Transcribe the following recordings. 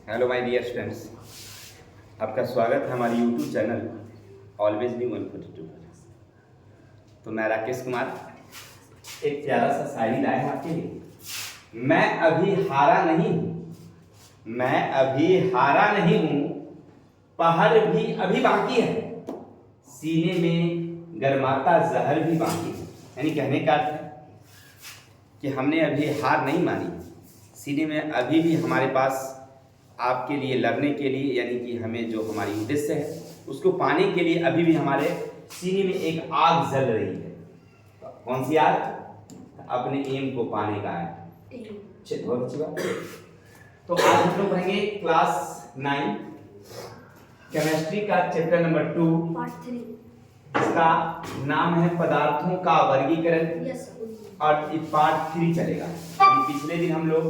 Hello my dear students, आपका स्वागत है हमारे यूट्यूब चैनल ऑलवेज बी 142 पर। तो मैं राकेश कुमार एक प्यारा सा शायरी लाया है आपके लिए। मैं अभी हारा नहीं हूँ, मैं अभी हारा नहीं हूँ, पहाड़ भी अभी बाकी है, सीने में गरमाता जहर भी बाकी है। यानी कहने का अर्थ है कि हमने अभी हार नहीं मानी, सीने में अभी भी हमारे पास आपके लिए लड़ने के लिए, यानी कि हमें जो हमारी उद्देश्य है उसको पाने के लिए अभी भी हमारे सीने में एक आग जल रही है। तो कौन सी आग? अपने एम को पाने का है। बहुत अच्छी बात। तो आज हम लोग पढ़ेंगे क्लास 9 केमिस्ट्री का चैप्टर नंबर 2 पार्ट 3। इसका नाम है पदार्थों का वर्गीकरण और ये पार्ट 3 चलेगा। पिछले दिन हम लोग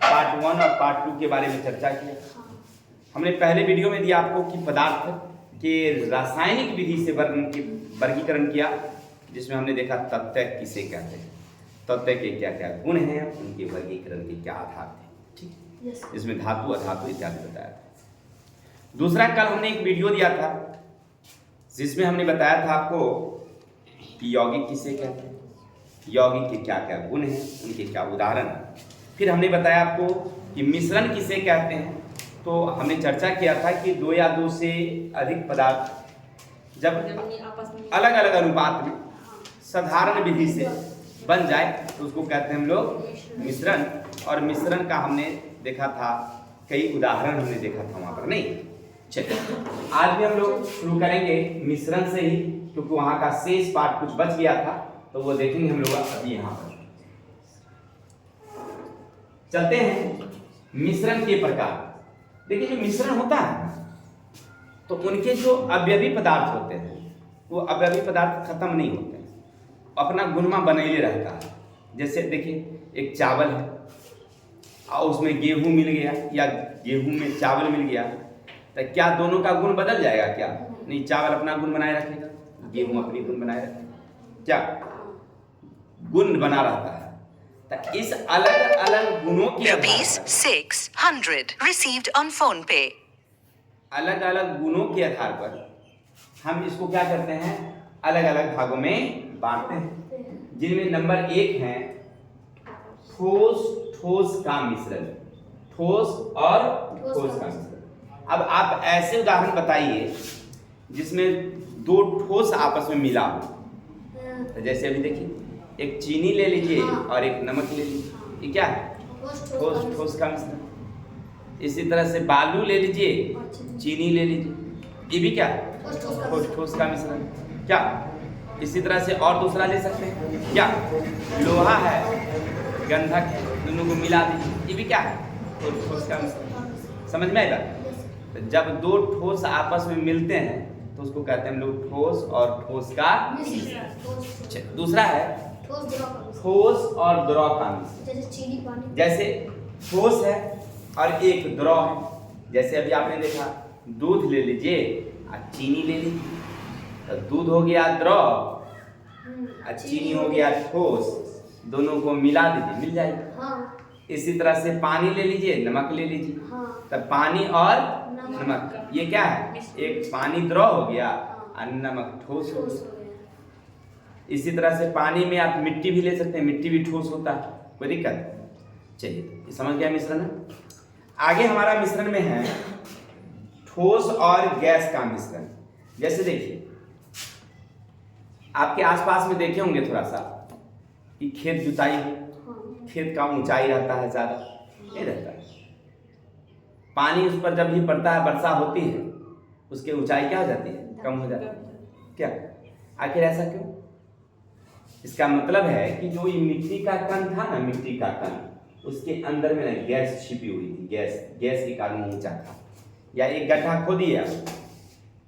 पार्ट 1 और पार्ट 2 के बारे में चर्चा किया। हमने पहले वीडियो में दिया आपको कि पदार्थ के रासायनिक विधि से वर्गीकरण किया, जिसमें हमने देखा तत्व किसे कहते हैं, तत्व के क्या क्या गुण हैं, उनके वर्गीकरण के क्या आधार थे। ठीक, इसमें धातु अधातु इत्यादि बताया था। दूसरा, कल हमने एक वीडियो दिया था जिसमें हमने बताया था आपको कि यौगिक किसे कहते हैं, यौगिक के क्या क्या गुण हैं, उनके क्या उदाहरण हैं। फिर हमने बताया आपको कि मिश्रण किसे कहते हैं। तो हमने चर्चा किया था कि दो या दो से अधिक पदार्थ जब अलग अलग अनुपात में साधारण विधि से बन जाए तो उसको कहते हैं हम लोग मिश्रण। और मिश्रण का हमने देखा था, कई उदाहरण हमने देखा था वहां पर। नहीं, चलिए आज भी हम लोग शुरू करेंगे मिश्रण से ही, क्योंकि वहां का शेष पार्ट कुछ बच गया था, तो वो देखेंगे हम लोग अभी। यहाँ पर चलते हैं मिश्रण के प्रकार। देखिए, जो मिश्रण होता है तो उनके जो अवयवी पदार्थ होते हैं वो अवयवी पदार्थ खत्म नहीं होते हैं, अपना गुणमा बनैले रहता है। जैसे देखिए, एक चावल है और उसमें गेहूं मिल गया या गेहूं में चावल मिल गया, तो क्या दोनों का गुण बदल जाएगा? क्या नहीं, चावल अपना गुण बनाए रखेगा, गेहूं अपनी गुण बनाए रखेगा, क्या गुण बना रहता है। तो इस अलग अलग गुणों के ₹600 received on phone pay। अलग अलग गुणों के आधार पर हम इसको क्या करते हैं, अलग अलग भागों में बांटते हैं, जिनमें नंबर 1 है ठोस ठोस का मिश्रण। ठोस और ठोस का मिश्रण। अब आप ऐसे उदाहरण बताइए जिसमें दो ठोस आपस में मिला हो। तो जैसे अभी देखिए, एक चीनी ले लीजिए और एक नमक ले लीजिए, ये क्या है? ठोस ठोस का मिश्रण। इसी तरह से बालू ले लीजिए, चीनी ले लीजिए, ये भी क्या है? ठोस ठोस का मिश्रण। क्या इसी तरह से और दूसरा ले सकते हैं, क्या लोहा है, गंधक है, दोनों को मिला दीजिए, ये भी क्या है? ठोस ठोस का मिश्रण। समझ में आएगा? तो जब दो ठोस आपस में मिलते हैं तो उसको कहते हैं हम लोग ठोस और ठोस का मिश्रण। दूसरा है ठोस और द्रव का मिश्रण। जैसे ठोस है और एक द्रव है। जैसे अभी आपने देखा, दूध ले लीजिए और चीनी ले लीजिए, तो दूध हो गया द्रव और चीनी हो गया ठोस, दोनों को मिला दीजिए, मिल जाएगा। इसी तरह से पानी ले लीजिए, नमक ले लीजिए, तब पानी और नमक, ये क्या है? एक पानी द्रव हो गया और नमक ठोस हो गया। इसी तरह से पानी में आप मिट्टी भी ले सकते हैं, मिट्टी भी ठोस होता है, कोई दिक्कत? चलिए, समझ गया मिश्रण। आगे हमारा मिश्रण में है ठोस और गैस का मिश्रण। जैसे देखिए, आपके आसपास में देखे होंगे थोड़ा सा कि खेत जुताई है, खेत का ऊंचाई रहता है, ज्यादा नहीं रहता है, पानी उस पर जब भी पड़ता है, वर्षा होती है, उसकी ऊंचाई क्या हो जाती है? कम हो जाती है। क्या आखिर ऐसा क्यों? इसका मतलब है कि जो ये मिट्टी का कण था ना, मिट्टी का कण, उसके अंदर में ना गैस छिपी हुई थी। गैस के कारण ऊंचा था। या एक गड्ढा खोदिए,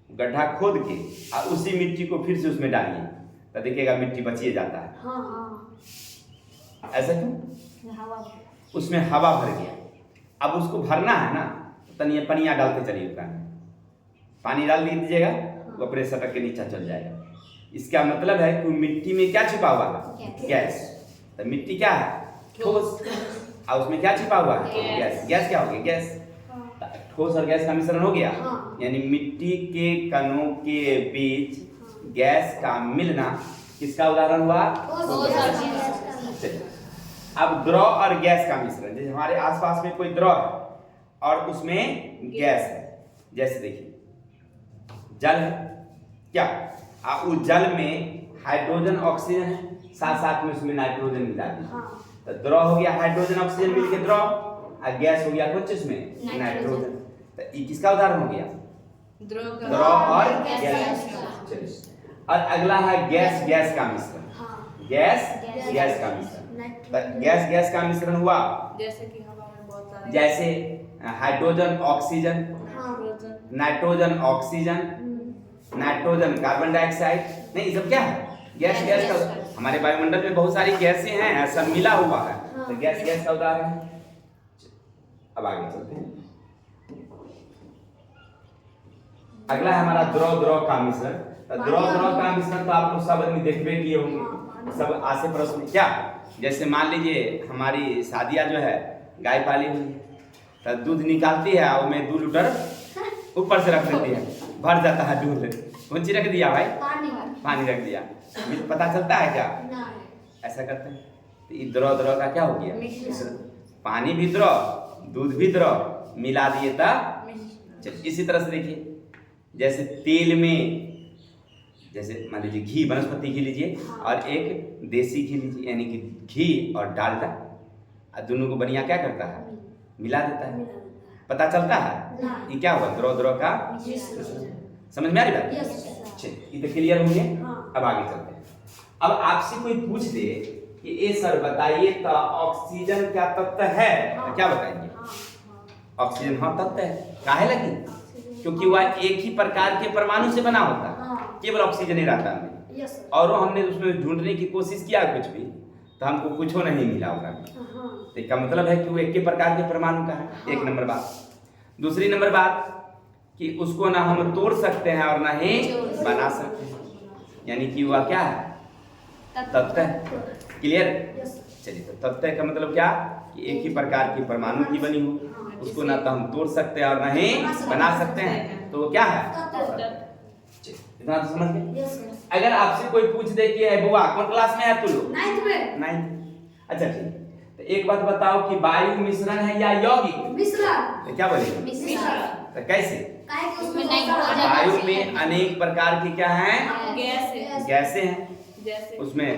गड्ढा खोद के और उसी मिट्टी को फिर से उसमें डालिए, तो देखिएगा मिट्टी बचिए जाता है। ऐसा क्यों? उसमें हवा भर गया। अब उसको भरना है ना, तो तनिया पनिया डालते चलिए, पानी डाल दीजिएगा, वो अपने सटक के नीचे चल जाएगा। इसका मतलब है कि मिट्टी में क्या छिपा हुआ है? गैस। तो मिट्टी क्या है? ठोस, और उसमें क्या छिपा हुआ है? गैस। गैस क्या होगी? गैस। तो ठोस और गैस का मिश्रण हो गया। हाँ। यानी मिट्टी के कणों के बीच गैस का मिलना किसका उदाहरण हुआ? चलिए, अब द्रव और गैस का मिश्रण, जैसे हमारे आसपास में कोई द्रव है और उसमें गैस है, जैसे देखिए जल है क्या, उस जल में हाइड्रोजन ऑक्सीजन है, साथ साथ में उसमें नाइट्रोजन मिला दीजिए। तो द्रव हो गया हाइड्रोजन ऑक्सीजन मिलके द्रव, और गैस हो गया कुछ इसमें नाइट्रोजन। तो ये किसका उदाहरण हो गया? द्रव और गैस। चलिए, और अगला है गैस गैस का मिश्रण। गैस गैस का मिश्रण, तो गैस गैस का मिश्रण हुआ जैसे कि हवा में बहुत सारे जैसे hydrogen oxygen, nitrogen oxygen, nitrogen carbon dioxide, नहीं ये सब क्या है? गैस गैस का। हमारे वायुमंडल में बहुत सारी गैसें हैं, सब मिला हुआ है, तो गैस गैस का उदाहरण है। अब आगे चलते हैं। अगला है हमारा द्रव द्रव का मिश्रण। तो द्रव द्रव का मिश्रण तो आप लोग सब आदमी देखबे किए होंगे, सब आसे पड़ोस में क्या, जैसे मान लीजिए हमारी शादियां जो है गाय पाली हुई है, तो दूध निकालती है और मैं 2 लीटर ऊपर से रख देती है, भर जाता है दूध। कौन चीज रख दिया भाई? पानी रख दिया, पता चलता है क्या? ऐसा करते हैं। तो ये द्रव द्रव का क्या हो गया? पानी भी द्रव, दूध भी द्रव, मिला दिए था। इसी तरह से देखिए, जैसे तेल में, जैसे मान लीजिए घी, वनस्पति घी लीजिए और एक देसी घी लीजिए, यानी कि घी और डालडा, और दोनों को बढ़िया क्या करता है? मिला देता है, पता चलता है ये क्या हुआ? द्रव द्रव का। समझ में आ रही बात? ये तो क्लियर होंगे। अब आगे चलते हैं। अब आपसे कोई पूछ दे कि ये सर बताइए तो ऑक्सीजन क्या तत्व है, तो क्या बताएंगे? ऑक्सीजन हाँ तत्व है। काहे लगी? क्योंकि वह एक ही प्रकार के परमाणु से बना होता है, केवल ऑक्सीजन ही रहता है। और वो हमने उसमें ढूंढने की कोशिश किया कुछ भी, तो हमको कुछ नहीं मिला होगा। तो इसका मतलब है कि वो एक ही प्रकार के परमाणु का है। एक नंबर बात। दूसरी नंबर बात कि उसको ना हम तोड़ सकते हैं और ना ही बना सकते हैं, यानी कि वह क्या है? तत्व है। क्लियर? चलिए, तो तत्व का मतलब क्या कि एक ही प्रकार की परमाणु की बनी हो, उसको ना तो हम तोड़ सकते हैं और ना ही बना सकते हैं, तो वो क्या है? इतना तो समझ गए। अगर आपसे कोई पूछ दे कि बुआ कौन क्लास में है तू लोग? 9th में। 9th। अच्छा ठीक, तो एक बात बताओ कि वायु मिश्रण है या यौगिक मिश्रण? तो क्या बोलेगा? मिश्रण। तो कैसे? उसमें वायु में अनेक प्रकार की क्या हैं? गैसें हैं, जैसे उसमें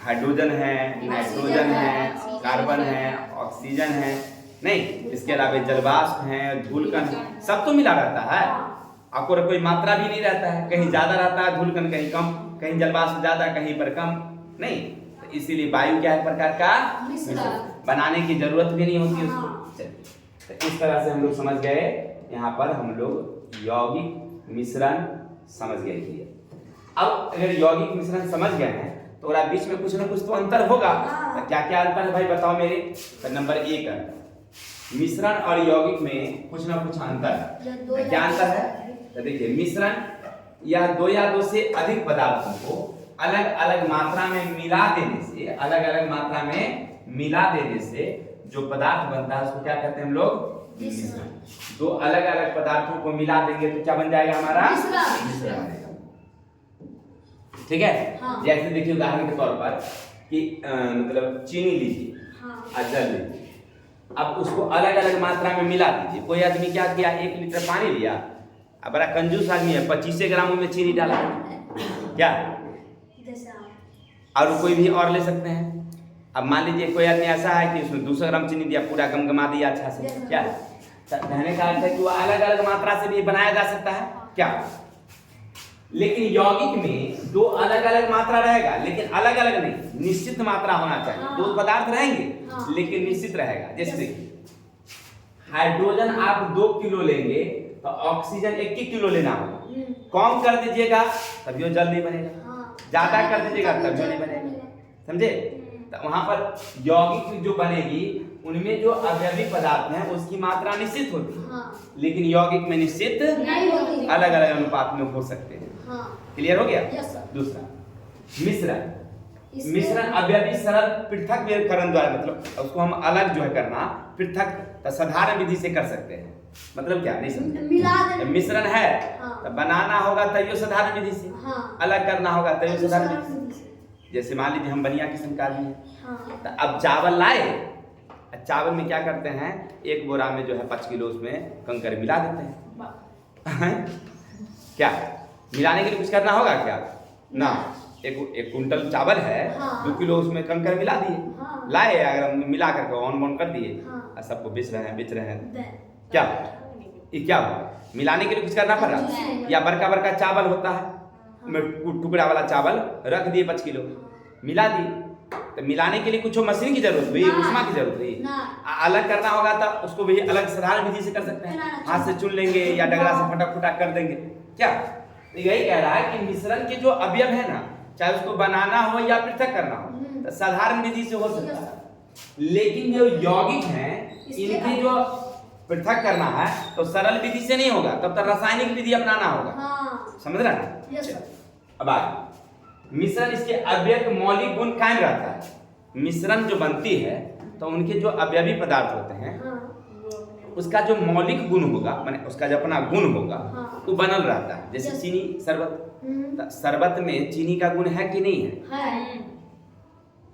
हाइड्रोजन है, नाइट्रोजन है, कार्बन है, ऑक्सीजन है, नहीं इसके अलावा जलवाष्प है, धूलकण, सब तो मिला रहता है। आपको कोई मात्रा भी नहीं रहता है, कहीं ज्यादा रहता है धूलकण, कहीं कम, कहीं जलवाष्प ज्यादा, कहीं पर कम, नहीं। तो इसीलिए वायु क्या है? प्रकार का मिश्रण, बनाने की जरूरत भी नहीं होती उसको। चलिए, तो इस तरह से हम लोग समझ गए। यहाँ पर हम लोग यौगिक मिश्रण समझ गए। अब अगर यौगिक मिश्रण समझ गए हैं तो बीच में कुछ ना कुछ तो अंतर होगा। तो क्या क्या अंतर है भाई बताओ मेरे? तो नंबर 1 है मिश्रण और यौगिक में कुछ ना कुछ अंतर है। तो क्या अंतर है? तो देखिए, मिश्रण या 2 या 2 से अधिक पदार्थों को अलग अलग मात्रा में मिला देने से, अलग अलग मात्रा में मिला देने से जो पदार्थ बनता है उसको क्या कहते हैं हम लोग? मिश्रण। 2 अलग अलग पदार्थों को मिला देंगे तो क्या बन जाएगा हमारा? मिश्रण। ठीक है। जैसे देखिए उदाहरण के तौर पर कि मतलब चीनी लीजिए और जल लीजिए, अब उसको अलग अलग मात्रा में मिला दीजिए। कोई आदमी क्या किया, 1 लीटर पानी लिया, अब बड़ा कंजूस आदमी है, 25 ग्राम में चीनी डाला क्या, और कोई भी और ले सकते हैं। अब मान लीजिए कोई आदमी ऐसा है कि उसमें 200 ग्राम चीनी दिया, पूरा गमगमा दिया अच्छा से, क्या कहने का अर्थ है कि वह अलग अलग मात्रा से भी बनाया जा सकता है क्या। लेकिन यौगिक में 2 अलग अलग मात्रा रहेगा, लेकिन अलग अलग नहीं, निश्चित मात्रा होना चाहिए। 2 पदार्थ रहेंगे लेकिन निश्चित रहेगा। जैसे देखिए, हाइड्रोजन आप 2 किलो लेंगे तो ऑक्सीजन 1 किलो लेना होगा। कम कर दीजिएगा तभी वो जल्दी बनेगा, ज्यादा कर दीजिएगा तभी वो नहीं बनेगा। समझे? तो वहां पर यौगिक जो बनेगी उनमें जो अवयवी पदार्थ हैं उसकी मात्रा निश्चित होती है, लेकिन यौगिक में निश्चित अलग अलग अनुपात में हो सकते हैं। क्लियर हो गया? दूसरा मिश्रण, मिश्रण अवयवी सरल पृथक्करण द्वारा, मतलब उसको हम अलग जो है करना पृथक साधारण विधि से कर सकते हैं। मतलब क्या नहीं समझे? मिश्रण है तो बनाना होगा तैयो साधारण विधि से, अलग करना होगा तैयो साधारण विधि से। जैसे मान लीजिए हम बनिया किस्म का आदमी है, तो अब चावल लाए, चावल में क्या करते हैं, एक बोरा में जो है 5 किलो उसमें कंकर मिला देते हैं। क्या मिलाने के लिए कुछ करना होगा क्या? ना, एक कुंटल चावल है, 2 किलो उसमें कंकर मिला दिए, लाए अगर मिला करके ऑन बॉन कर दिए और सबको बेच रहे हैं। क्या ये क्या हुआ? मिलाने के लिए कुछ करना पड़ रहा? या बड़का बड़का चावल होता है, टुकड़ा वाला चावल रख दिए 5 किलो, मिला दिए, तो मिलाने के लिए कुछ मशीन की जरूरत हुई, उष्मा की जरूरत हुई। अलग करना होगा तो उसको भी अलग साधारण विधि से कर सकते हैं, हाथ से चुन लेंगे या डगरा से फटाक फटाक कर देंगे। क्या तो यही कह रहा है कि मिश्रण के जो अवयव है ना, चाहे उसको बनाना हो या पृथक करना हो, तो साधारण विधि से हो सकता है। लेकिन जो यौगिक हैं इनकी जो पृथक करना है तो सरल विधि से नहीं होगा, तब तक रासायनिक विधि अपनाना होगा। समझ रहे हैं? अब आगे मिश्रण, इसके अवयव मौलिक गुण कायम रहता है। मिश्रण जो बनती है तो उनके जो अवयवी पदार्थ होते हैं उसका जो मौलिक गुण होगा, माने उसका जो अपना गुण होगा वो बनल रहता है। जैसे चीनी शरबत, शरबत में चीनी का गुण है कि नहीं है?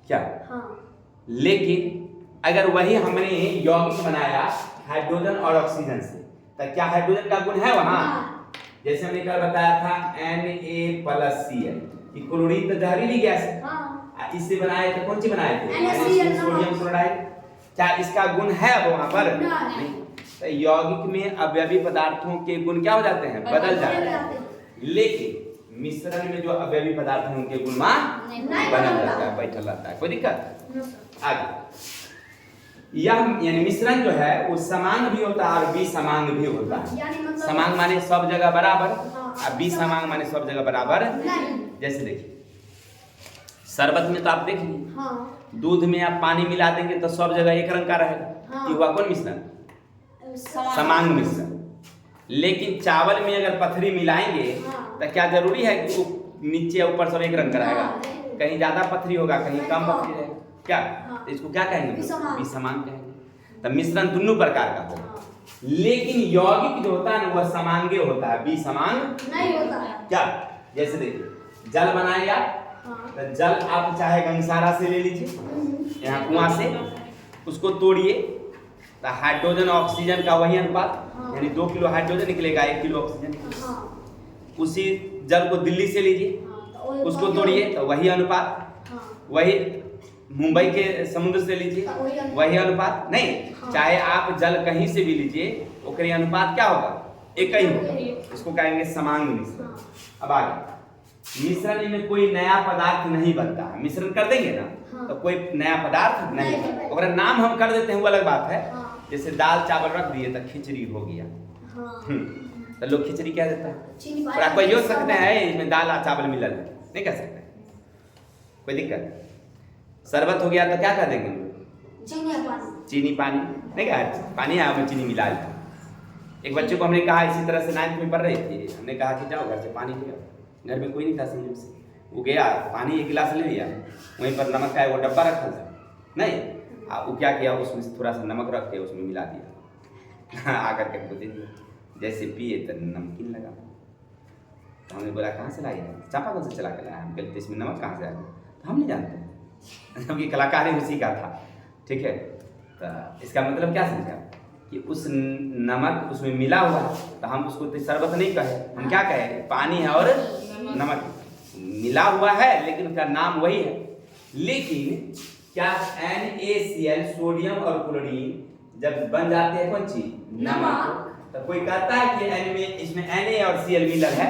क्या? लेकिन अगर वही हमने यौगिक बनाया हाइड्रोजन और ऑक्सीजन से, तो क्या हाइड्रोजन का गुण है वहां? जैसे हमने कल बताया था Na+Cl, क्लोरीन तो जहरीली गैस है, इससे बनाए थे, कौन सी बनाए थे? Sodium chloride. क्या इसका गुण है अब वहां पर? नहीं। तो यौगिक में अवयवी पदार्थों के गुण क्या हो जाते हैं? बदल जाते हैं। लेकिन मिश्रण में जो अवयवी पदार्थ हैं उनके गुण बदल जाता है, बैठल रहता है, कोई दिक्कत? आगे यानी मिश्रण जो है वो समांग भी होता है और विसमांग भी होता है। समांग माने सब जगह बराबर, और विसमांग माने सब जगह बराबर। जैसे देखिए शरबत में तो आप देखिए दूध में आप पानी मिला देंगे तो सब जगह एक रंग का रहेगा, ये हुआ कौन मिश्रण? समांग मिश्रण। लेकिन चावल में अगर पथरी मिलाएंगे तो क्या जरूरी है कि नीचे ऊपर सब एक रंग का रहेगा? कहीं ज्यादा पथरी होगा, कहीं कम पथरी रहेगा। क्या तो इसको क्या कहेंगे? विसमांग कहेंगे। तो मिश्रण दोनों प्रकार का होगा, लेकिन यौगिक जो होता है ना वह समांगे होता है, विसमांग नहीं होता है। क्या? जैसे देखिए जल बनाएगा तो जल आप चाहे गंगसारा से ले लीजिए, यहाँ कुआं से, उसको तोड़िए तो हाइड्रोजन ऑक्सीजन का वही अनुपात, यानी 2 किलो हाइड्रोजन निकलेगा 1 किलो ऑक्सीजन। उसी जल को दिल्ली से लीजिए, उसको तोड़िए तो वही अनुपात, वही मुंबई के समुद्र से लीजिए वही अनुपात। नहीं, चाहे आप जल कहीं से भी लीजिए ओकरे अनुपात क्या होगा? एक ही होगा। इसको कहेंगे समांग मिश्रण। अब आगे मिश्रण में कोई नया पदार्थ नहीं बनता है। मिश्रण कर देंगे ना तो कोई नया पदार्थ नहीं, ओकरा नाम हम कर देते हैं वो अलग बात है। जैसे दाल चावल रख दिए तो खिचड़ी हो गया, तो लोग खिचड़ी कह देता है, और आप कोई सकते हैं इसमें दाल और चावल मिलल है, नहीं कह सकते, कोई दिक्कत? शरबत हो गया तो क्या कर देंगे? चीनी पानी नहीं कहा, पानी है उसमें चीनी मिला लिया। एक बच्चे को हमने कहा इसी तरह से 9th में पढ़ रही थी, हमने कहा कि जाओ घर से पानी ले आओ, घर में कोई नहीं था संयोग से, वो गया पानी 1 गिलास ले लिया, वहीं पर नमक का वो डब्बा रखा था, नहीं वो क्या किया उसमें थोड़ा सा नमक रख के उसमें मिला दिया, आकर के हमको दे दिया, जैसे पिए तो नमकीन लगा। तो हमने बोला कहाँ से लाई है? चापाकल से चला कर लाया। हम कहते इसमें नमक कहाँ से आया? तो हम नहीं जानते, क्योंकि कलाकार ही उसी का था, ठीक है। तो इसका मतलब क्या समझा कि उस नमक उसमें मिला हुआ है, तो हम उसको तो शरबत नहीं कहे, हम क्या कहे? पानी है और नमक मिला हुआ है, लेकिन उसका नाम वही है। लेकिन क्या NaCl सोडियम और क्लोरीन जब बन जाते हैं कौन चीज? नमक, तो कोई कहता है कि N में इसमें Na और Cl मिलल है,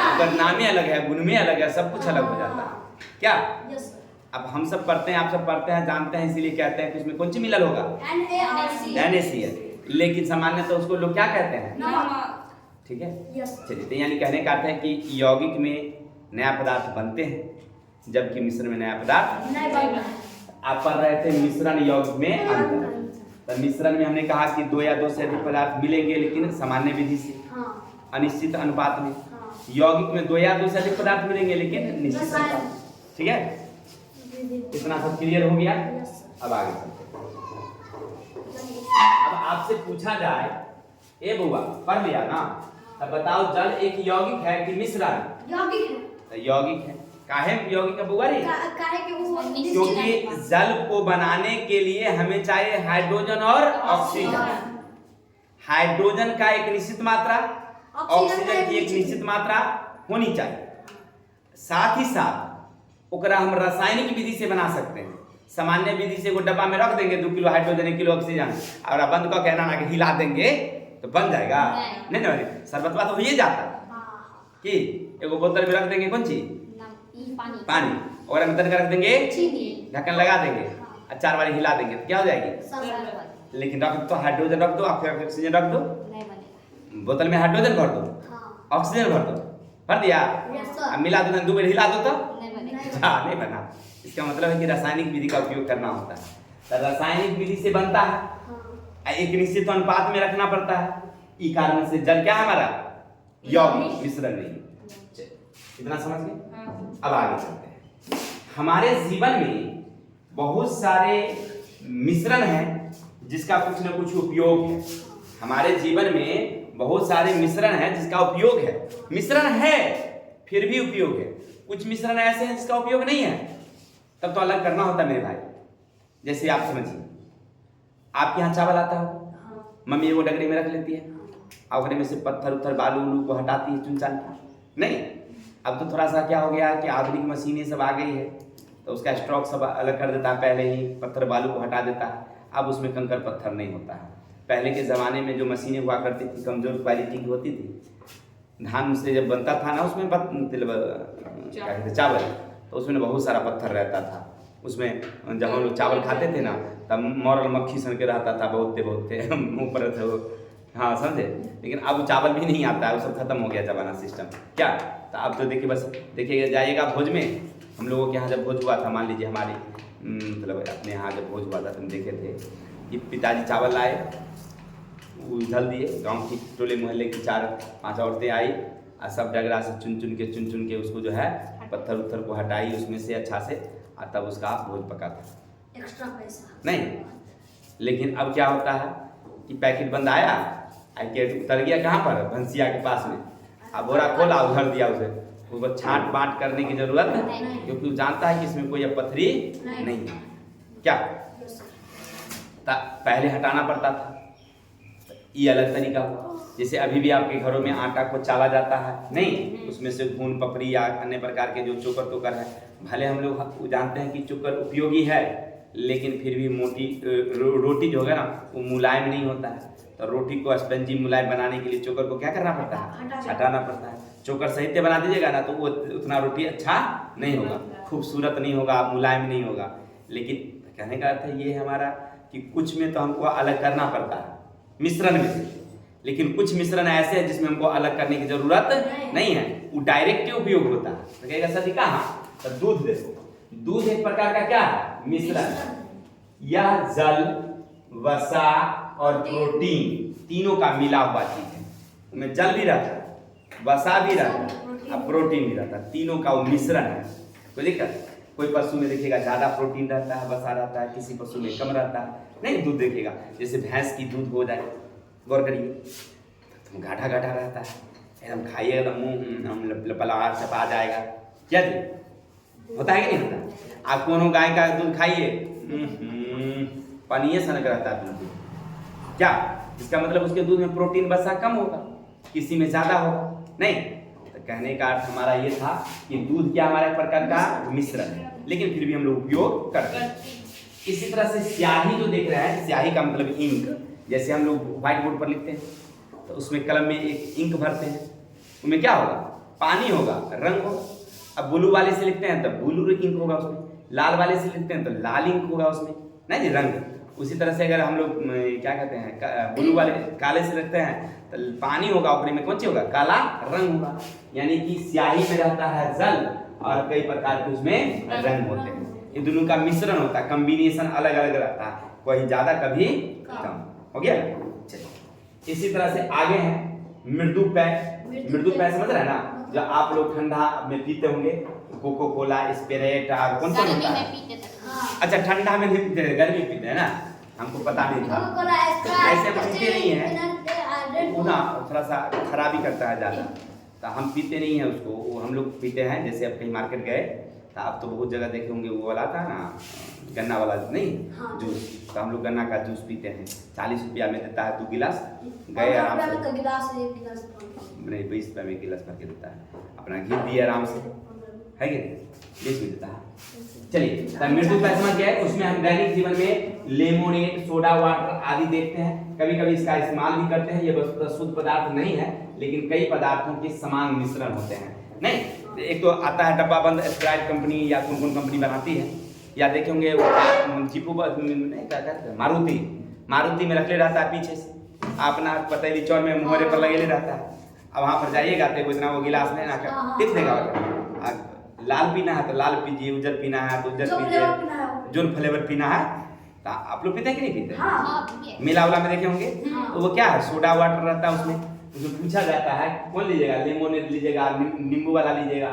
अगर नामे अलग है, गुण में अलग है, सब कुछ अलग हो जाता है। क्या अब हम सब पढ़ते हैं, आप सब पढ़ते हैं, जानते हैं, इसीलिए कहते हैं कि इसमें कौन सी मिलल होगा? NaCl। लेकिन सामान्य तो उसको लोग क्या कहते हैं? ठीक है, चलिए। तो यानी कहने का अर्थ है कि यौगिक में नया पदार्थ बनते हैं जबकि मिश्रण में नया पदार्थ नहीं बनता। आप पढ़ रहे थे मिश्रण यौगिक में अंतर, तो मिश्रण में हमने कहा कि 2 या 2 से अधिक पदार्थ मिलेंगे लेकिन सामान्य विधि से, अनिश्चित अनुपात में। यौगिक में 2 या 2 से अधिक पदार्थ मिलेंगे लेकिन निश्चित अनुपात, ठीक है। इतना सब क्लियर हो गया। अब आगे चलते हैं। अब आपसे पूछा जाए, ए बुआ पढ़ लिया ना, तब बताओ जल एक यौगिक है कि मिश्रण? यौगिक है। तो यौगिक है। काहे यौगिक है बुआ रे? काहे कि वो क्योंकि जल को बनाने के लिए हमें चाहिए हाइड्रोजन और ऑक्सीजन। हाइड्रोजन का एक निश्चित मात्रा, ऑक्सीजन की एक निश्चित मात्रा होनी चाहिए। साथ ही साथ ओकरा हम रासायनिक विधि से बना सकते हैं। सामान्य विधि से वो डब्बा में रख देंगे 2 किलो हाइड्रोजन 1 किलो ऑक्सीजन और बंद का कहना ना कि हिला देंगे तो बन जाएगा? नहीं ना, शरबतवा तो हो ही जाता कि एगो बोतल में रख देंगे कौन चीज? पानी और अंदर रख देंगे, ढक्कन लगा देंगे और 4 बार हिला देंगे तो क्या हो जाएगी? लेकिन रख तो हाइड्रोजन रख दो और फिर ऑक्सीजन रख दो, बोतल में हाइड्रोजन भर दो, ऑक्सीजन भर दो, भर दिया, अब मिला दो, 2 बार हिला दो तो नहीं बना। इसका मतलब है कि रासायनिक विधि का उपयोग करना होता है। तो रासायनिक विधि से बनता है, एक निश्चित अनुपात में रखना पड़ता है। इस कारण से जल क्या है हमारा? यौगिक, मिश्रण नहीं। इतना समझ गए? अब आगे चलते हैं। हमारे जीवन में बहुत सारे मिश्रण हैं जिसका कुछ न कुछ उपयोग है। हमारे जीवन में बहुत सारे मिश्रण हैं जिसका उपयोग है। मिश्रण है फिर भी उपयोग है। कुछ मिश्रण ऐसे हैं जिसका उपयोग नहीं है, तब तो अलग करना होता है मेरे भाई। जैसे आप समझिए, आपके यहाँ चावल आता हो, मम्मी वो डगरी में रख लेती है, और में से पत्थर उत्थर बालू उलू को हटाती है, चुन चान नहीं। अब तो थोड़ा सा क्या हो गया कि आधुनिक मशीनें सब आ गई है, तो उसका स्टॉक सब अलग कर देता है, पहले ही पत्थर बालू को हटा देता है। अब उसमें कंकर पत्थर नहीं होता है। पहले के ज़माने में जो मशीनें हुआ करती थी कमज़ोर क्वालिटी की होती थी, धान से जब बनता था ना उसमें क्या कहते चावल, तो उसमें बहुत सारा पत्थर रहता था। उसमें जब हम लोग चावल खाते थे ना तब मौरल मक्खी सन के रहता था, बहुत मुँह पर थे वो, हाँ समझे। लेकिन अब चावल भी नहीं आता है, वो सब खत्म हो गया जमाना सिस्टम क्या। तो अब तो देखिए, बस देखिए जाइएगा भोज में, हम लोगों के यहाँ जब भोज हुआ था, मान लीजिए हमारी मतलब अपने यहाँ जब भोज हुआ था तुम देखे थे कि पिताजी चावल लाए, उछल दिए, गांव की टोले मोहल्ले की 4-5 औरतें आई और सब डगरा से चुन चुन के उसको जो है पत्थर उत्थर को हटाई उसमें से अच्छा से, और तब उसका भोज पका था। एक्स्ट्रा पैसा नहीं, लेकिन अब क्या होता है कि पैकेट बंद आया, उतर गया कहाँ पर? भंसिया के पास में, अब बोरा खोला उधर दिया उसे, उसको छांट बांट करने की जरूरत नहीं, क्योंकि वो जानता है कि इसमें कोई पथरी नहीं है क्या। पहले हटाना पड़ता था, ये अलग तरीका हुआ। जैसे अभी भी आपके घरों में आटा को चाला जाता है नहीं, उसमें से घून पपड़ी या अन्य प्रकार के जो चोकर टोकर है, भले हम लोग जानते हैं कि चोकर उपयोगी है, लेकिन फिर भी मोटी रोटी जो है ना वो मुलायम नहीं होता है। तो रोटी को स्पंजी मुलायम बनाने के लिए चोकर को क्या करना पड़ता है? हटाना पड़ता है। चोकर सहित बना दीजिएगा ना तो वो उतना रोटी अच्छा नहीं होगा, खूबसूरत नहीं होगा, मुलायम नहीं होगा। लेकिन कहने का अर्थ ये है हमारा कि कुछ में तो हमको अलग करना पड़ता है मिश्रण में से, लेकिन कुछ मिश्रण ऐसे हैं जिसमें हमको अलग करने की जरूरत नहीं है, वो डायरेक्ट उपयोग होता है। तो कहेगा सर जी कहाँ? तो दूध देखो, दूध एक प्रकार का क्या है? मिश्रण। यह जल, वसा और प्रोटीन तीनों का मिला हुआ चीज है। उसमें जल भी रहता है, वसा भी रहता है और प्रोटीन भी रहता है, तीनों का वो मिश्रण है। कोई दिक्कत? कोई पशु में देखिएगा ज्यादा प्रोटीन रहता है, वसा रहता है, किसी पशु में कम रहता है। नहीं, दूध देखिएगा जैसे भैंस की दूध हो जाए, गौर करिए, तो गाढ़ा गाढ़ा रहता है, एकदम खाइए एकदम मुँह लपलाहट सब आ जाएगा। क्या जी होता है कि नहीं होता? आप कोनो गाय का दूध खाइए, पानी सनक रहता है दूध, क्या इसका मतलब उसके दूध में प्रोटीन वसा कम होगा, किसी में ज्यादा होगा नहीं। तो कहने का अर्थ हमारा ये था कि दूध क्या हमारे प्रकार का मिश्रण है, लेकिन फिर भी हम लोग उपयोग करते हैं। इसी तरह से स्याही जो देख रहे हैं, स्याही का मतलब इंक, जैसे हम लोग व्हाइट बोर्ड पर लिखते हैं तो उसमें कलम में एक इंक भरते हैं, उसमें क्या होगा? पानी होगा, रंग होगा। अब ब्लू वाले से लिखते हैं तो ब्लू इंक होगा उसमें, लाल वाले से लिखते हैं तो लाल इंक होगा उसमें, नहीं जी रंग। उसी तरह से अगर हम लोग क्या कहते हैं ब्लू वाले काले से लिखते हैं तो पानी होगा, ऊपर में कौन सी होगा? काला रंग होगा। यानी कि स्याही में रहता है जल और कई प्रकार के उसमें रंग होते हैं, ये दोनों का मिश्रण होता है, कॉम्बिनेशन अलग अलग रहता है, कोई ज्यादा कभी कम। हो गया? चलिए इसी तरह से आगे है मृदुपय। मृदुपय समझ रहे हैं ना? जो आप लोग ठंडा में पीते होंगे, कोको कोला, स्प्राइट और कौन सा गर्मी होता में है? पीते थे। हाँ। अच्छा, ठंडा में नहीं पीते, गर्मी में पीते हैं ना, हमको पता नहीं था। कोका-कोला, स्प्राइट, ऐसे पीते नहीं है, रेड वो ना थोड़ा सा खराबी करता है ज़्यादा, तो हम पीते नहीं हैं उसको। वो हम लोग पीते हैं, जैसे अब कहीं मार्केट गए तो आप तो बहुत जगह देखे होंगे, वो वाला था ना गन्ना वाला नहीं, हाँ। जूस, तो हम लोग गन्ना का जूस पीते हैं। 40 रुपया में देता है 2 गिलास, गए आराम से, का गिलास, एक गिलास नहीं 20 रुपये में गिलास भर के देता है, अपना घी दिए आराम से, है कि नहीं, 20 में देता है। चलिए, तो मृदु प्लाज्मा क्या है, उसमें हम दैनिक जीवन में लेमोनेड, सोडा वाटर आदि देखते हैं, कभी कभी इसका इस्तेमाल भी करते हैं। ये वस्तुतः शुद्ध पदार्थ नहीं है, लेकिन कई पदार्थों के समान मिश्रण होते हैं। नहीं, एक तो आता है डब्बा बंद, स्प्राइट कंपनी या कौन कौन कंपनी बनाती है, या देखे होंगे वो चिपू नहीं क्या कहते हैं, मारुति में रखले रहता है पीछे से, अपना पतैली चौर में मुहरे पर लगेले रहता है। अब वहाँ पर जाइएगा तो इतना वो गिलास में ना टिक देगा, लाल पीना है तो लाल पीजिए, उजर पीना है तो उजर पीजिए, जो फ्लेवर पीना है। तो आप लोग पीते हैं कि नहीं पीते? हाँ। मेला वाला में देखे होंगे, हाँ। तो वो क्या है, सोडा वाटर रहता है उसमें पूछा जाता है कौन लीजिएगा, लेमोनेड लीजिएगा, नींबू वाला लीजिएगा,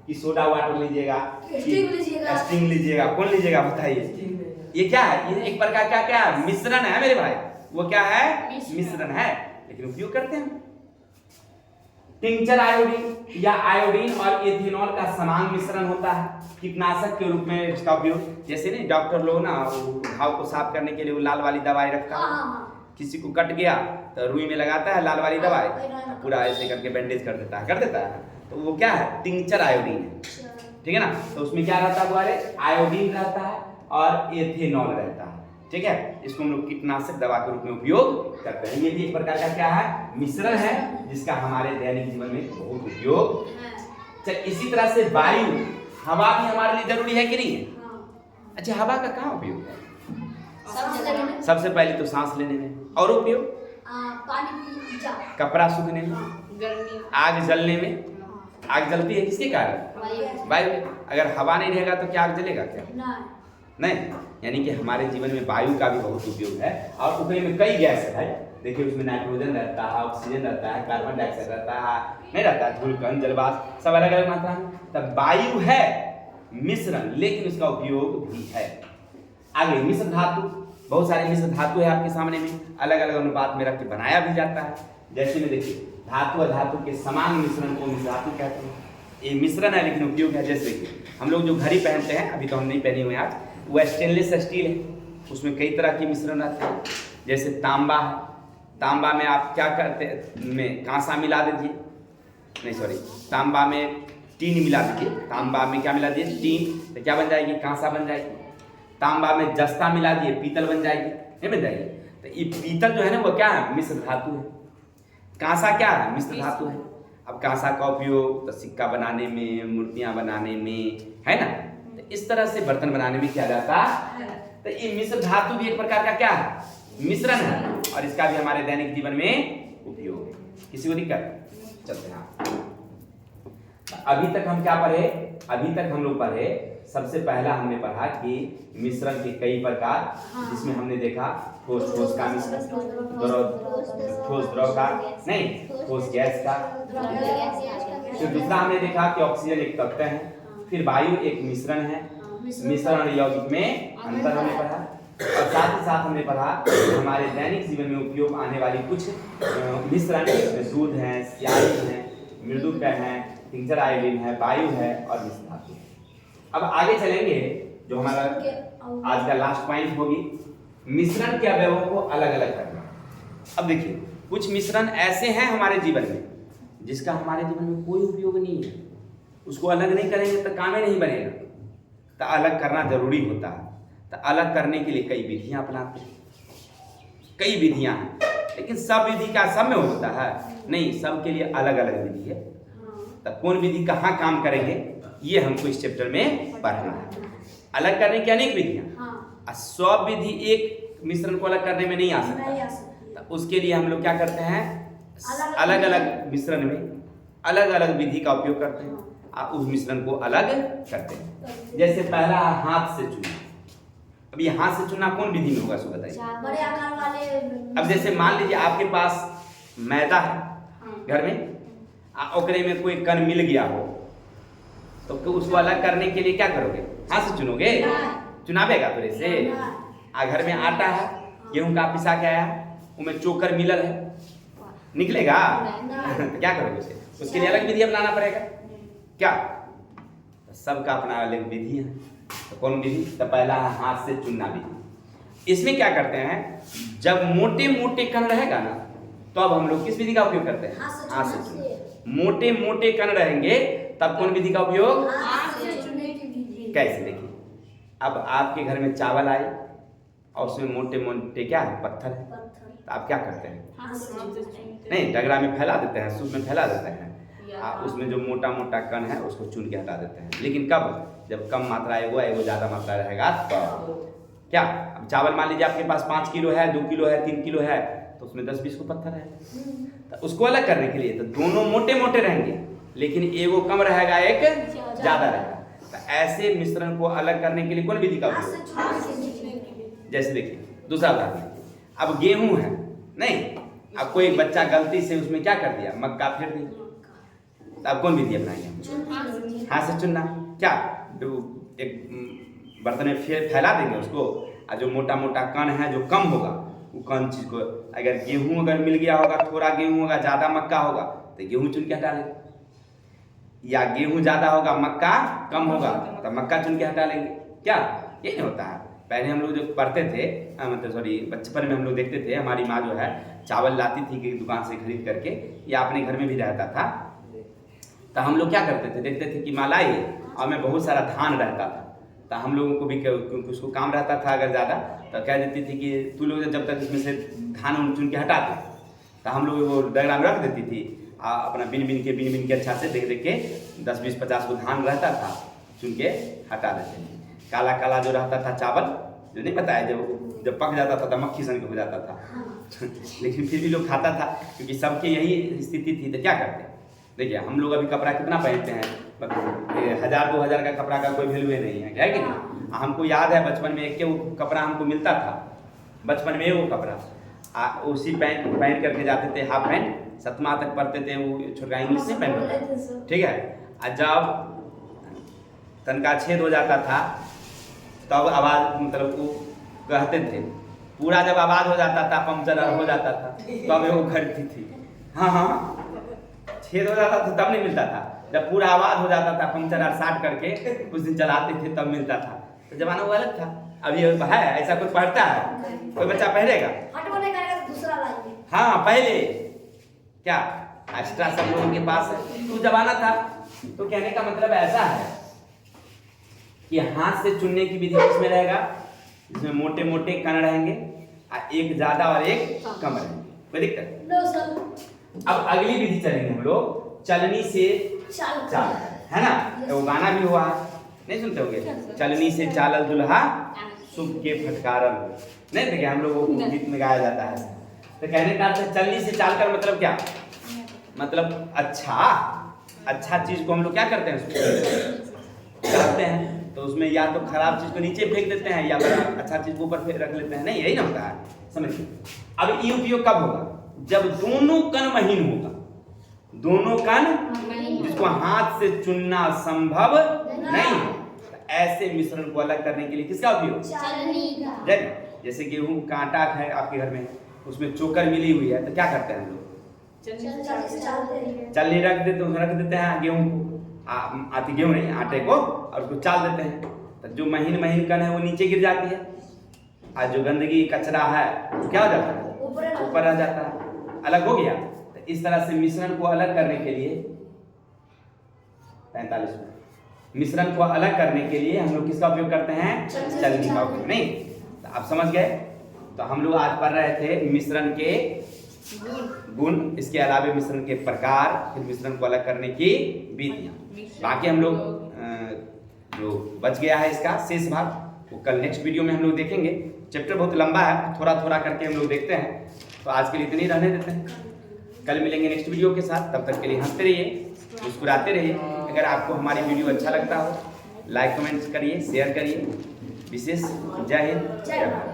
कि सोडा वाटर लीजिएगा, स्टिंग लीजिएगा, कौन लीजिएगा बताइए। ये क्या है, ये एक प्रकार का क्या है, मिश्रण है मेरे भाई। वो क्या है, मिश्रण है, लेकिन उपयोग करते हैं टिंचर आयोडीन या आयोडीन और एथेनॉल का समान मिश्रण होता है, कीटनाशक के रूप में इसका उपयोग। जैसे नहीं डॉक्टर लोग ना घाव को साफ करने के लिए वो लाल वाली दवाई रखता है, किसी को कट गया तो रुई में लगाता है लाल वाली दवाई, पूरा ऐसे करके बैंडेज कर देता है, तो वो क्या है, टिंचर आयोडीन है, ठीक है ना। तो उसमें क्या रहता है द्वारे, आयोडीन रहता है और एथेनॉल रहता है, ठीक है। इसको हम लोग कीटनाशक दवा के रूप में उपयोग करते हैं। ये भी एक प्रकार का क्या है, मिश्रण है, जिसका हमारे दैनिक जीवन में बहुत उपयोग। चल, इसी तरह से वायु, हवा भी हमारे लिए जरूरी है कि नहीं है? अच्छा, हवा का कहाँ उपयोग है? सबसे पहले तो सांस लेने में, और उपयोग पानी, कपड़ा सूखने में, गर्मी आग जलने में। आग जलती है किसके कारण, वायु। अगर हवा नहीं रहेगा तो क्या आग जलेगा क्या? नहीं, यानी कि हमारे जीवन में वायु का भी बहुत उपयोग है। और उसमें कई गैस है, देखिए उसमें नाइट्रोजन रहता है, ऑक्सीजन रहता है, कार्बन डाइऑक्साइड रहता है, नहीं रहता है, धूलकण, जलवाष्प, सब अलग अलग मात्रा में। तब वायु है मिश्रण, लेकिन उसका उपयोग भी है। आगे मिश्र धातु, बहुत सारे मिश्र धातु है आपके सामने में, अलग अलग अनुपात में रख के बनाया भी जाता है। जैसे में देखिए धातु और धातु के समान मिश्रण को मिश्र धातु कहते हैं। ये मिश्रण है लेकिन उपयोग है। जैसे कि हम लोग जो घड़ी पहनते हैं, अभी तो हम नहीं पहने हुए आज, वो स्टेनलेस स्टील है, उसमें कई तरह के मिश्रण रहते हैं। जैसे तांबा है, तांबा में आप क्या करते में कांसा मिला दीजिए, नहीं सॉरी, तांबा में टीन मिला दीजिए, तांबा में क्या मिला दीजिए, टीन, तो क्या बन जाएगी, कांसा बन जाएगी। तांबा में जस्ता मिला दिए, पीतल बन जाएगी, नहीं बन जाएगी। तो ये पीतल जो है ना, वो क्या है, मिश्र धातु है। कांसा क्या है, मिश्र धातु है। अब कांसा का उपयोग तो सिक्का बनाने में, मूर्तियां बनाने में, है ना, तो इस तरह से बर्तन बनाने में किया जाता है। तो ये मिश्र धातु भी एक प्रकार का क्या है, मिश्रण है, और इसका भी हमारे दैनिक जीवन में उपयोग है। किसी को दिक्कत, चलते हैं। अभी तक हम क्या पढ़े, अभी तक हम लोग पढ़े, सबसे पहला हमने पढ़ा कि मिश्रण के कई प्रकार, जिसमें हमने देखा ठोस ठोस का मिश्रण, ठोस द्रव का, नहीं ठोस गैस का। फिर दूसरा हमने देखा कि ऑक्सीजन एक तत्व है, फिर वायु एक मिश्रण है, मिश्रण और यौगिक में अंतर हमने पढ़ा। और साथ ही साथ हमने पढ़ा हमारे दैनिक जीवन में उपयोग आने वाली कुछ मिश्रण, जिसमें दूध है, स्याही है, मृदुकण है, टिंचर आयोडीन है, वायु है और मिश्र धातु है। अब आगे चलेंगे, जो हमारा आज का लास्ट पॉइंट होगी, मिश्रण के अवयवों को अलग अलग करना। अब देखिए कुछ मिश्रण ऐसे हैं हमारे जीवन में जिसका हमारे जीवन में कोई उपयोग नहीं है, उसको अलग नहीं करेंगे तो काम ही नहीं बनेगा, तो अलग करना जरूरी होता है। तो अलग करने के लिए कई विधियां अपनाते हैं, कई विधियां हैं, लेकिन सब विधि का सब में होता है नहीं, सबके लिए अलग अलग विधि है। तो कौन विधि कहाँ काम करेंगे, ये हमको इस चैप्टर में पढ़ना है। अलग करने की अनेक विधियां, सब विधि एक मिश्रण को अलग करने में नहीं आ सकता। तो उसके लिए हम लोग क्या करते हैं, अलग अलग मिश्रण में अलग अलग विधि का उपयोग करते हैं, उस मिश्रण को अलग करते हैं। जैसे पहला हाथ से चुनना। अब ये हाथ से चुनना कौन विधि में होगा, सो बताइए। बड़े आकार वाले। अब जैसे मान लीजिए आपके पास मैदा है घर में, ओकरे में कोई कण मिल गया हो तो उसको अलग करने के लिए क्या करोगे? हाथ से चुनोगे? चुनावेगा थोड़े से? घर में आटा है, गेहूं का पिसा के आया, उसमें चोकर मिलल है, निकलेगा? तो क्या करोगे उसे? उसके लिए अलग विधि अपनाना पड़ेगा क्या? सबका अपना अलग विधि है। तो कौन विधि? तो पहला है हाथ से चुनना विधि। इसमें क्या करते हैं, जब मोटे मोटे कण रहेगा ना तो अब हम लोग किस विधि का उपयोग करते हैं? हाथ से चुनना। मोटे मोटे कण रहेंगे तब कौन विधि का उपयोग? कैसे? देखिए, अब आपके घर में चावल आए और उसमें मोटे मोटे क्या है? पत्थर है, तो आप क्या करते हैं? नहीं, डगरा में फैला देते हैं, सूप में फैला देते हैं, उसमें जो मोटा मोटा कण है उसको चुन के हटा देते हैं। लेकिन कब? जब कम मात्रा है वो ज़्यादा मात्रा रहेगा तो क्या? अब चावल मान लीजिए आपके पास 5 किलो है, 2 किलो है, 3 किलो है, तो उसमें 10-20 को पत्थर है। तो उसको अलग करने के लिए तो दोनों मोटे मोटे रहेंगे लेकिन एगो कम रहेगा, एक ज़्यादा रहेगा। तो ऐसे मिश्रण को अलग करने के लिए कौन विधि का उपयोग? जैसे देखिए, दूसरा उदाहरण, अब गेहूं है, नहीं, अब कोई बच्चा गलती से उसमें क्या कर दिया? मक्का फेर दिया, तो अब कौन विधि अपनाएंगे? हाथ से चुनना। क्या? एक बर्तन में फैला देंगे उसको, और जो मोटा मोटा कण है जो कम होगा वो कौन चीज को, अगर गेहूं अगर मिल गया होगा, थोड़ा गेहूं होगा, ज्यादा मक्का होगा, तो गेहूं चुन के हटा लेंगे, या गेहूं ज्यादा होगा, मक्का कम होगा, तो मक्का चुन के हटा लेंगे। क्या? ये नहीं होता है। पहले हम लोग जो पढ़ते थे, मतलब सॉरी, बचपन में हम लोग देखते थे, हमारी माँ जो है चावल लाती थी कि दुकान से खरीद करके, या अपने घर में भी रहता था, तो हम लोग क्या करते थे, देखते थे कि माँ लाई और में बहुत सारा धान रहता था, तो हम लोगों को भी क्योंकि उसको काम रहता था अगर ज़्यादा, तो कह देती थी कि तू लोग जब तक इसमें से धान चुन के हटा दे, तो हम लोग वो डगरा में रख देती थी, अपना बिन बिन के अच्छा से देख देख के 10-20-50 को धान रहता था, चुन के हटा देते थे। काला काला जो रहता था चावल, जो नहीं पता है, जब पक जाता था तो मक्खी सन के हो जाता था लेकिन फिर भी लोग खाता था क्योंकि सबके यही स्थिति थी। तो क्या करते? देखिए, हम लोग अभी कपड़ा कितना पहनते हैं, मतलब 1000-2000 का कपड़ा का कोई वैल्यू नहीं है कि नहीं? हमको याद है बचपन में एक वो कपड़ा हमको मिलता था, बचपन में वो कपड़ा, उसी पैंट पहन करके जाते थे, हाफ पैंट, 7वां तक पढ़ते थे, वो छोटा इंग्लिश से पहनते, ठीक है। और जब तनका छेद हो जाता था तब आवाज़, मतलब वो कहते थे, पूरा जब आवाज़ हो जाता था, पंक्चर हो जाता था, तब वो खरीदती थी। हाँ, छेद हो जाता था तब नहीं मिलता था, जब पूरा आवाज़ हो जाता था, पंक्चर साट करके कुछ दिन चलाते थे तब मिलता था। तो जमाना वो अलग था। अब ये है, ऐसा कुछ पढ़ता है? कोई बच्चा पहनेगा? हाँ, पहले क्या एक्स्ट्रा सब लोगों के पास है, तो जमाना था। तो कहने का मतलब ऐसा है कि हाथ से चुनने की विधि इसमें रहेगा, इसमें मोटे मोटे कण रहेंगे, एक ज्यादा और एक कम रहेंगे। कोई दिक्कत? अब अगली विधि चलेंगे हम लोग, चलनी से चाल, है ना? वो गाना भी हुआ, नहीं सुनते होगे? चलनी से चालल दुल्हा शुभ के फटकारल, नहीं देखे हम लोगों को गीत में गाया जाता है। तो कहने का अर्थ चलनी से चाल कर मतलब क्या? मतलब अच्छा चीज को हम लोग क्या करते हैं, उसको चाहते हैं, तो उसमें या तो खराब चीज को नीचे फेंक देते हैं या अच्छा चीज को ऊपर रख लेते हैं, नहीं यही ना होता है, समझिए। अब ये उपयोग कब होगा? जब दोनों कण महीन होगा, दोनों कण जिसको हाथ से चुनना संभव नहीं, ऐसे मिश्रण को अलग करने के लिए किसका उपयोग? जैसे गेहूं का आटा है आपके घर में, उसमें चोकर मिली हुई है, तो क्या करते हैं हम लोग? चलनी रख देते हैं गेहूं को, गेहूं नहीं, आटे को, और उसको चाल देते हैं, तो जो महीन कण है वो नीचे गिर जाती है, और जो गंदगी कचरा है वो क्या हो जाता है? ऊपर रह जाता है, अलग हो गया। तो इस तरह से मिश्रण को अलग करने के लिए 45 मिनट, मिश्रण को अलग करने के लिए हम लोग किसका उपयोग करते हैं? चलनी का उपयोग। नहीं, तो आप समझ गए? तो हम लोग आज पढ़ रहे थे मिश्रण के गुण, इसके अलावा मिश्रण के प्रकार, फिर मिश्रण को अलग करने की विधियां। बाकी हम लोग जो बच गया है इसका शेष भाग वो कल नेक्स्ट वीडियो में हम लोग देखेंगे। चैप्टर बहुत लंबा है, थोड़ा थोड़ा करके हम लोग देखते हैं, तो आज के लिए इतनी रहने देते हैं। कल मिलेंगे नेक्स्ट वीडियो के साथ, तब तक के लिए हंसते रहिए, मुस्कुराते रहिए। अगर आपको हमारी वीडियो अच्छा लगता हो, लाइक कमेंट्स करिए, शेयर करिए। विशेष जय हिंद, जय भारत।